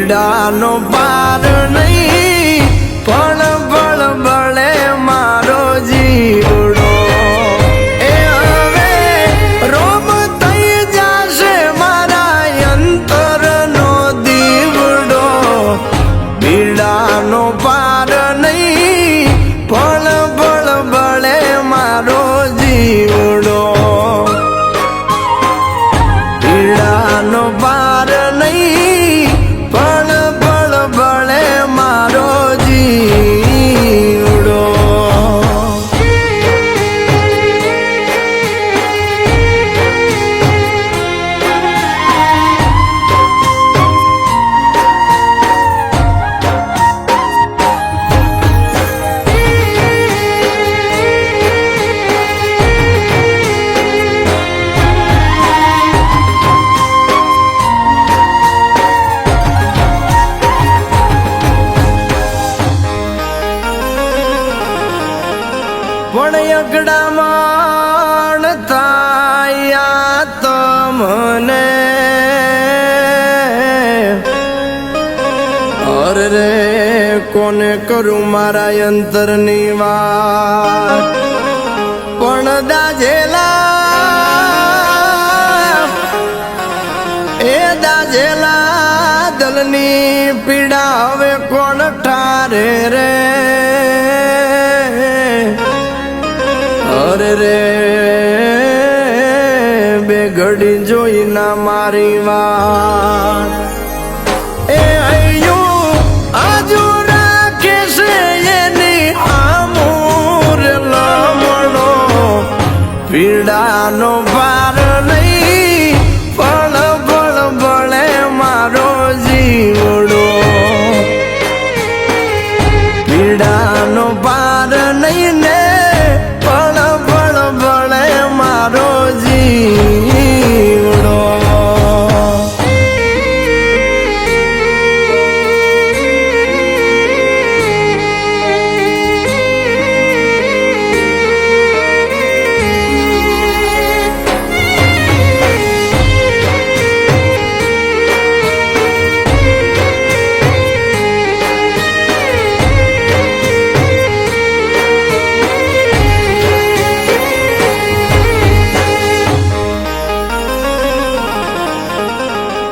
પીડાનો પાર નહીં, પળ પળ બળે મારો જીવડો. એ હવે રોમ થઈ જશે મારા અંતરનો દીવડો. પીડાનો પાર નહીં, પળ પળ બળે મારો જીવડો. પીડાનો પાર નહીં, પળ પળ બળે મારો જીવડો. પણ અગડામણ થાય તમને અરે રે કોને કરું મારા અંતરની વાત. પણ દાજેલા દલની પીડા હવે કોણ ઠારે રે. અરે રે બે ઘડી જોઈ ના મારી વાત. એ હૈયું આજુ રાખે છે એની આમૂર લમણો. પીડાનો પાર નહીં, પળ પળ બળે મારો જીવડો. પીડાનો પાર નહીં ને, મારો જીવડો.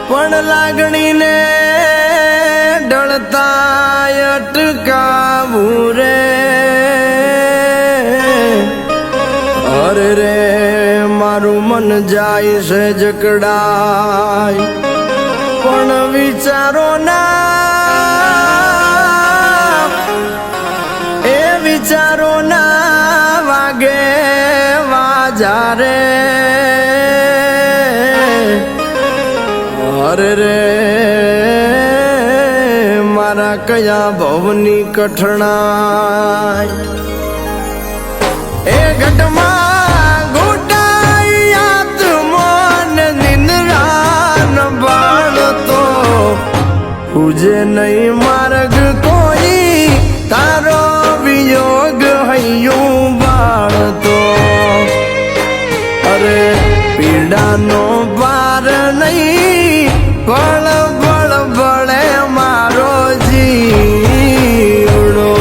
પણ લાગણીને ડળતા અટકાવું રે. અરે રે મારું મન જાય છે જકડાય, પણ વિચારો ના વાગે વાજારે. અરે રે મારા કયા ભવની કઠણાઈ. એ ઘટમાં ઘૂંટાઈ આત્મન નિંદ્રાન બાળતો. પૂજે નહીં માર્ગ કોઈ, તારો વિયોગ હૈયું બાળતો. અરે પીડાનો પાર નહીં, પળ પળ બળે મારો જીવડો.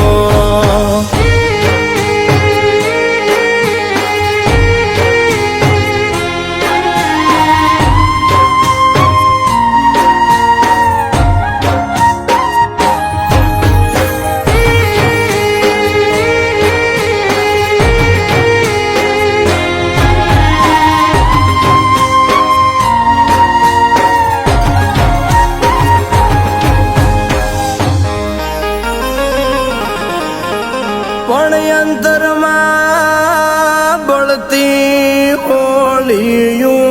પણ અંતરમાં બળતી હોળિયું.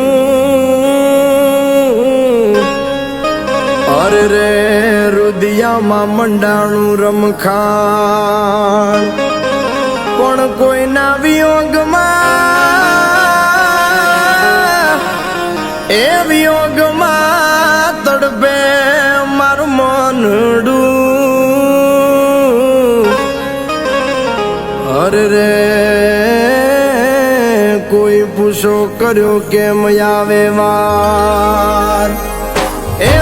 અરે રે રુદિયામાં મંડાણું રમખાણ. પણ કોઈના વિયોગમાં, એ વિયોગમાં તડપે મારું મનડું. અરે રે કોઈ પૂછો કર્યો કેમ આવે વાર. એ